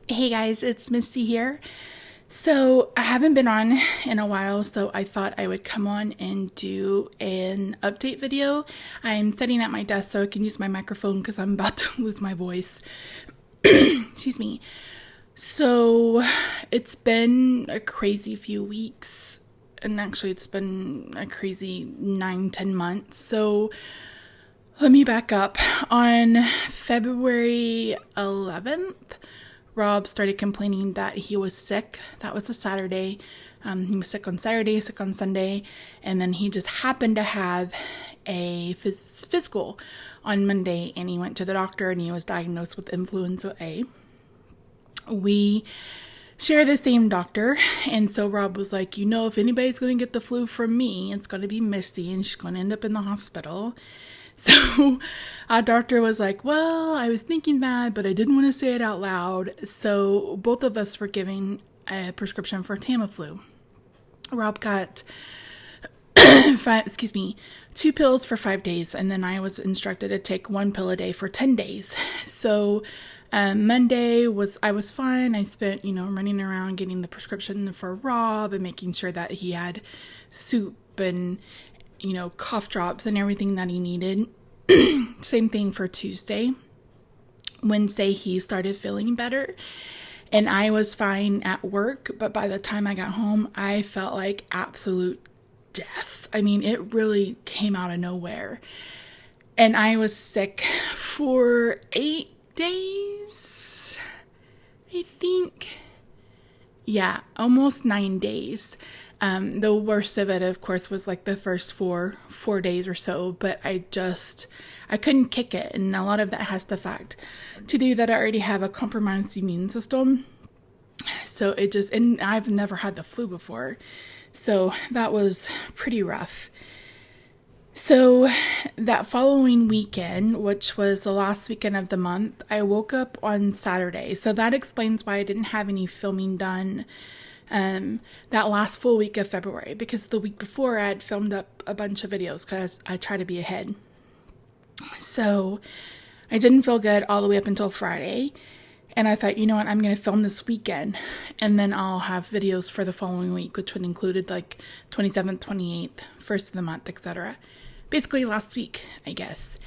Hey guys, it's Misty here. So I haven't been on in a while, so I thought I would come on and do an update video. I'm sitting at my desk so I can use my microphone because I'm about to lose my voice. Excuse me. So it's been a crazy few weeks, and actually it's been a crazy 9-10 months. So let me back up. On February 11th, Rob started complaining that he was sick. That was a Saturday. He was sick on Saturday, sick on Sunday, and then he just happened to have a physical on Monday, and he went to the doctor and he was diagnosed with influenza A. We share the same doctor, and so Rob was like, if anybody's going to get the flu from me, it's going to be Misty, and she's going to end up in the hospital. So our doctor was like, well, I was thinking that, but I didn't want to say it out loud. So both of us were given a prescription for Tamiflu. Rob got 2 pills for 5 days, and then I was instructed to take 1 pill a day for 10 days. So Monday I was fine. I spent, running around getting the prescription for Rob and making sure that he had soup and cough drops and everything that he needed. Same thing for Tuesday. Wednesday, he started feeling better, and I was fine at work, but by the time I got home, I felt like absolute death. I mean, it really came out of nowhere. And I was sick for 8 days, I think. Yeah, almost 9 days. The worst of it, of course, was like the first four days or so, but I couldn't kick it. And a lot of that has to do that I already have a compromised immune system. So and I've never had the flu before. So that was pretty rough. So that following weekend, which was the last weekend of the month, I woke up on Saturday. So that explains why I didn't have any filming done that last full week of February, because the week before I had filmed up a bunch of videos because I try to be ahead. So I didn't feel good all the way up until Friday, and I thought, I'm going to film this weekend, and then I'll have videos for the following week, which would include like 27th, 28th, first of the month, etc. Basically last week, I guess.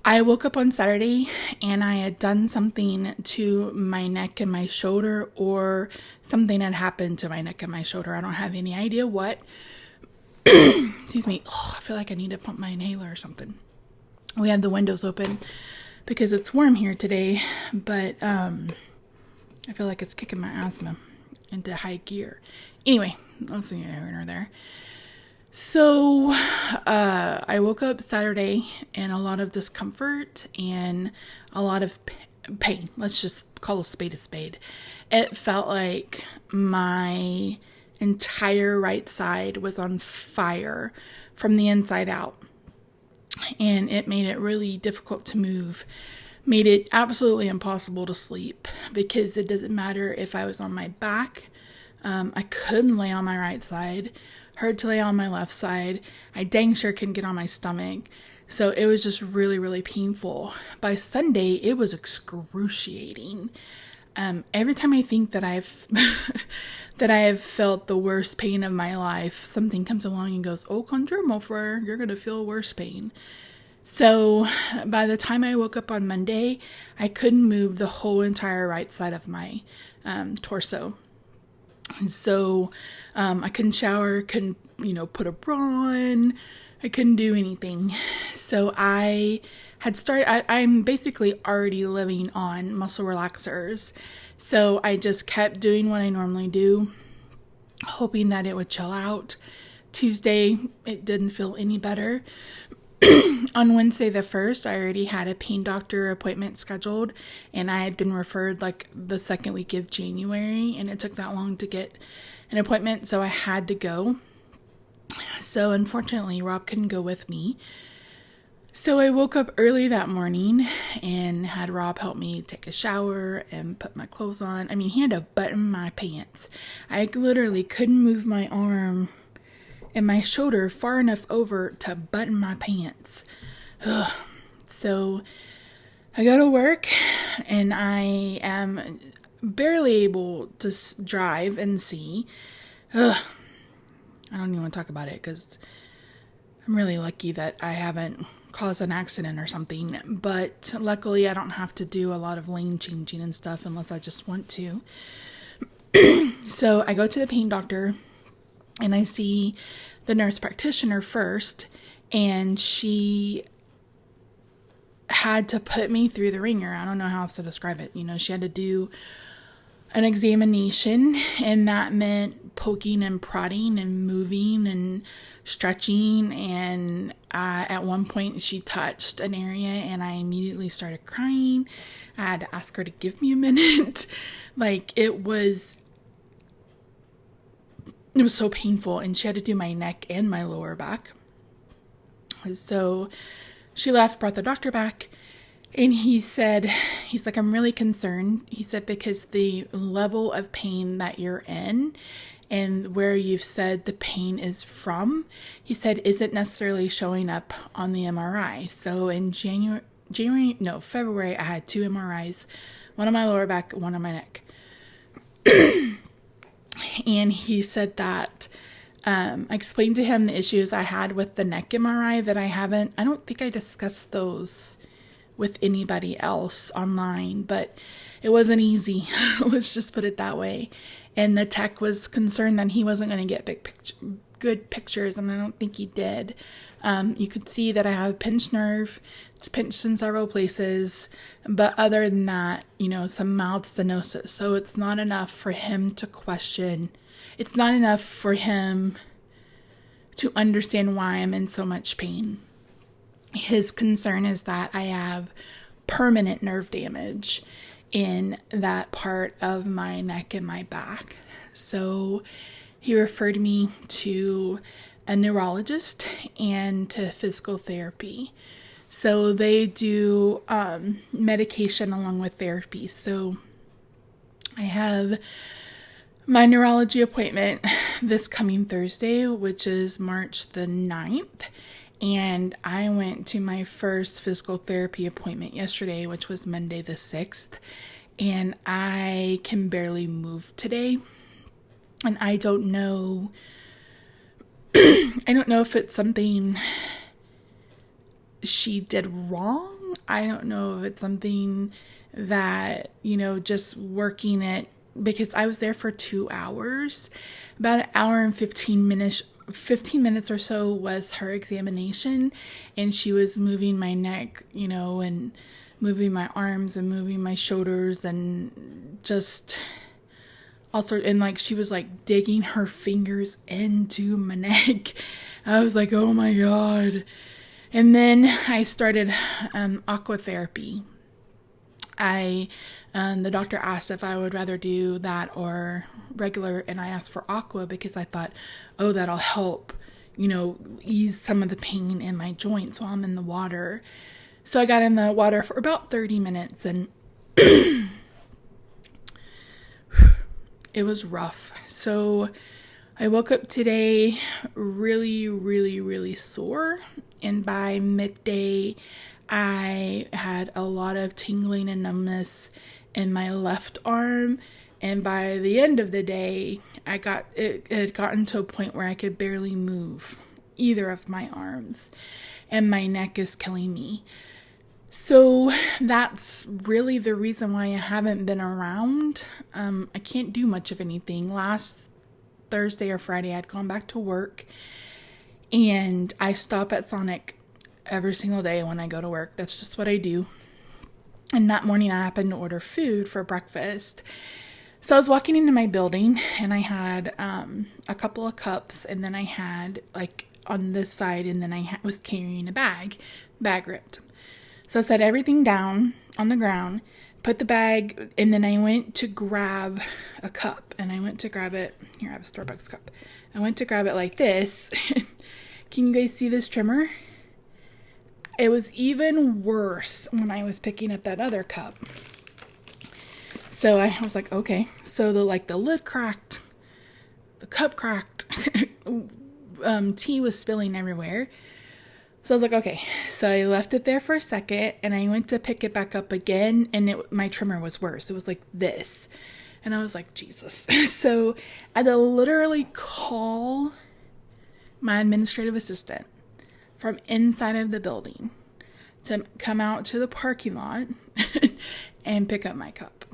I woke up on Saturday and I had done something to my neck and my shoulder, or something had happened to my neck and my shoulder. I don't have any idea what. Excuse me. Oh, I feel like I need to pump my inhaler or something. We had the windows open because it's warm here today, but I feel like it's kicking my asthma into high gear. Anyway, that's neither here nor there. So I woke up Saturday in a lot of discomfort and a lot of pain. Let's just call a spade a spade. It felt like my entire right side was on fire from the inside out. And it made it really difficult to move. Made it absolutely impossible to sleep, because it doesn't matter if I was on my back. I couldn't lay on my right side. Hard to lay on my left side. I dang sure couldn't get on my stomach. So it was just really, really painful. By Sunday, it was excruciating. Every time I think that that I have felt the worst pain of my life, something comes along and goes, "Oh, conjure, my friend, you're gonna feel worse pain." So by the time I woke up on Monday, I couldn't move the whole entire right side of my torso. And so I couldn't shower, couldn't, put a bra on. I couldn't do anything. So I had I'm basically already living on muscle relaxers. So I just kept doing what I normally do, hoping that it would chill out. Tuesday, it didn't feel any better. On Wednesday the 1st, I already had a pain doctor appointment scheduled, and I had been referred like the second week of January, and it took that long to get an appointment, so I had to go. So unfortunately, Rob couldn't go with me. So I woke up early that morning and had Rob help me take a shower and put my clothes on. I mean, he had to button my pants. I literally couldn't move my arm and my shoulder far enough over to button my pants. Ugh. So I go to work, and I am barely able to drive and see. Ugh, I don't even want to talk about it because I'm really lucky that I haven't caused an accident or something. But luckily, I don't have to do a lot of lane changing and stuff unless I just want to. So I go to the pain doctor and I see the nurse practitioner first, and she had to put me through the ringer. I don't know how else to describe it. She had to do an examination, and that meant poking and prodding and moving and stretching. And at one point she touched an area and I immediately started crying. I had to ask her to give me a minute. Like, it was so painful, and she had to do my neck and my lower back. So she left, brought the doctor back, and he's like, I'm really concerned. He said, because the level of pain that you're in and where you've said the pain is from, he said, isn't necessarily showing up on the MRI. So in February, I had 2 MRIs, one on my lower back, one on my neck. And he said that I explained to him the issues I had with the neck MRI that I don't think I discussed those with anybody else online, but it wasn't easy. Let's just put it that way. And the tech was concerned that he wasn't going to get good pictures, and I don't think he did. You could see that I have a pinched nerve. It's pinched in several places, but other than that, some mild stenosis. So it's not enough for him to question. It's not enough for him to understand why I'm in so much pain. His concern is that I have permanent nerve damage in that part of my neck and my back. So he referred me to a neurologist and to physical therapy. So they do medication along with therapy. So I have my neurology appointment this coming Thursday, which is March the 9th. And I went to my first physical therapy appointment yesterday, which was Monday the 6th. And I can barely move today. And I don't know if it's something she did wrong. I don't know if it's something that, just working it, because I was there for 2 hours. About an hour and 15 minutes or so was her examination, and she was moving my neck, and moving my arms and moving my shoulders, and just also, and she was digging her fingers into my neck. I was like, oh my God. And then I started aqua therapy. The doctor asked if I would rather do that or regular, and I asked for aqua because I thought, oh, that'll help, ease some of the pain in my joints while I'm in the water. So I got in the water for about 30 minutes, and it was rough. So I woke up today really, really, really sore, and by midday, I had a lot of tingling and numbness in my left arm, and by the end of the day, it had gotten to a point where I could barely move either of my arms, and my neck is killing me. So that's really the reason why I haven't been around. I can't do much of anything. Last Thursday or Friday, I'd gone back to work, and I stop at Sonic every single day when I go to work. That's just what I do. And that morning I happened to order food for breakfast. So I was walking into my building, and I had a couple of cups, and then I had on this side, and then I was carrying a bag ripped. So I set everything down on the ground, put the bag, and then I went to grab a cup, and I went to grab it. Here, I have a Starbucks cup. I went to grab it like this. Can you guys see this trimmer? It was even worse when I was picking up that other cup. So I was like, okay. So the lid cracked, the cup cracked, tea was spilling everywhere. So I was like, okay. So I left it there for a second and I went to pick it back up again, and my tremor was worse. It was like this. And I was like, Jesus. So I had to literally call my administrative assistant from inside of the building to come out to the parking lot and pick up my cup.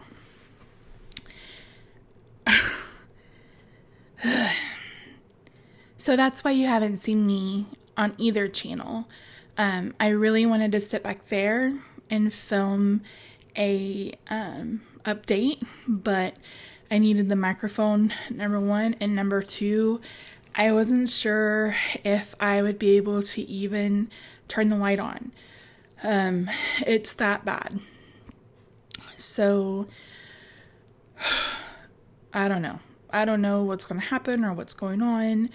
So that's why you haven't seen me on either channel. I really wanted to sit back there and film a update, but I needed the microphone, number one, and number two, I wasn't sure if I would be able to even turn the light on. It's that bad. So I don't know. I don't know what's going to happen or what's going on.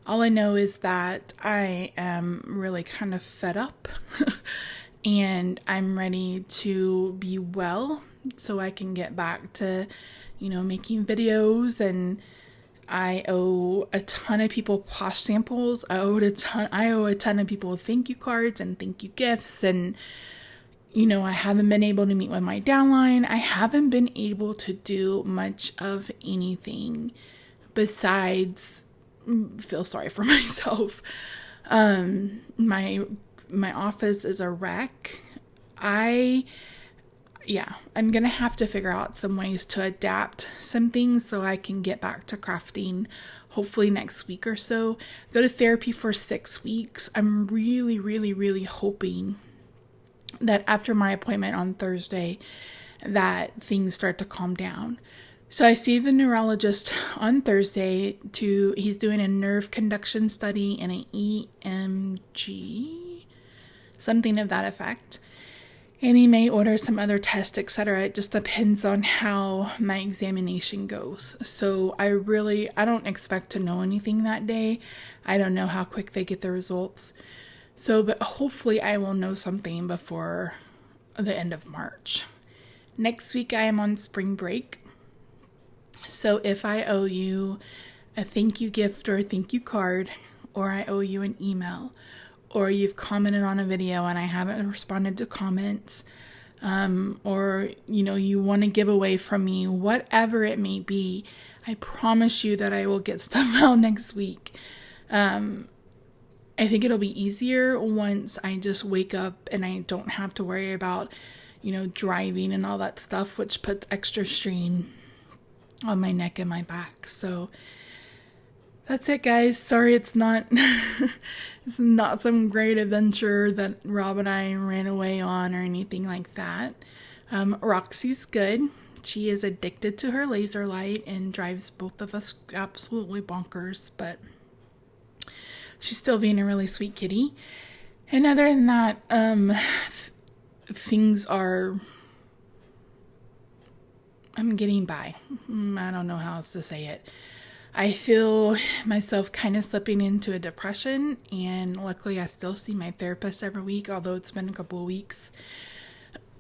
All I know is that I am really kind of fed up and I'm ready to be well so I can get back to, making videos. And I owe a ton of people posh samples. I owe a ton of people thank you cards and thank you gifts. And, I haven't been able to meet with my downline. I haven't been able to do much of anything besides feel sorry for myself. My office is a wreck. I'm gonna have to figure out some ways to adapt some things so I can get back to crafting hopefully next week or so. Go to therapy for 6 weeks. I'm really, really, really hoping that after my appointment on Thursday that things start to calm down. So I see the neurologist on Thursday he's doing a nerve conduction study and an EMG, something of that effect. And he may order some other tests, etc. It just depends on how my examination goes. So I don't expect to know anything that day. I don't know how quick they get the results. So, but hopefully I will know something before the end of March. Next week I am on spring break. So if I owe you a thank you gift or a thank you card, or I owe you an email, or you've commented on a video and I haven't responded to comments, or, you want to give away from me, whatever it may be, I promise you that I will get stuff out next week. I think it'll be easier once I just wake up and I don't have to worry about, driving and all that stuff, which puts extra strain on my neck and my back. So that's it, guys. Sorry it's not it's not some great adventure that Rob and I ran away on or anything like that. Roxy's good. She is addicted to her laser light and drives both of us absolutely bonkers, but she's still being a really sweet kitty. And other than that, things are... I'm getting by. I don't know how else to say it. I feel myself kind of slipping into a depression, and luckily I still see my therapist every week, although it's been a couple of weeks.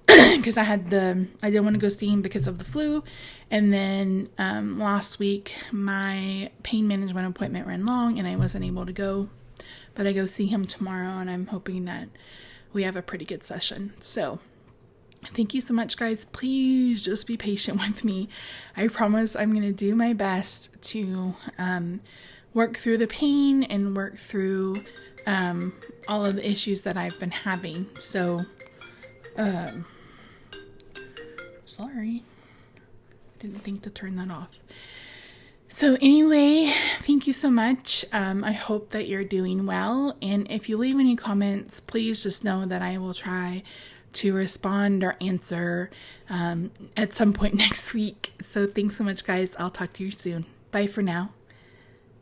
Because I didn't want to go see him because of the flu. And then last week, my pain management appointment ran long and I wasn't able to go. But I go see him tomorrow and I'm hoping that we have a pretty good session. So thank you so much, guys. Please just be patient with me. I promise I'm going to do my best to work through the pain and work through all of the issues that I've been having. So, sorry. Didn't think to turn that off. So anyway, thank you so much. I hope that you're doing well. And if you leave any comments, please just know that I will try to respond or answer at some point next week. So thanks so much, guys. I'll talk to you soon. Bye for now.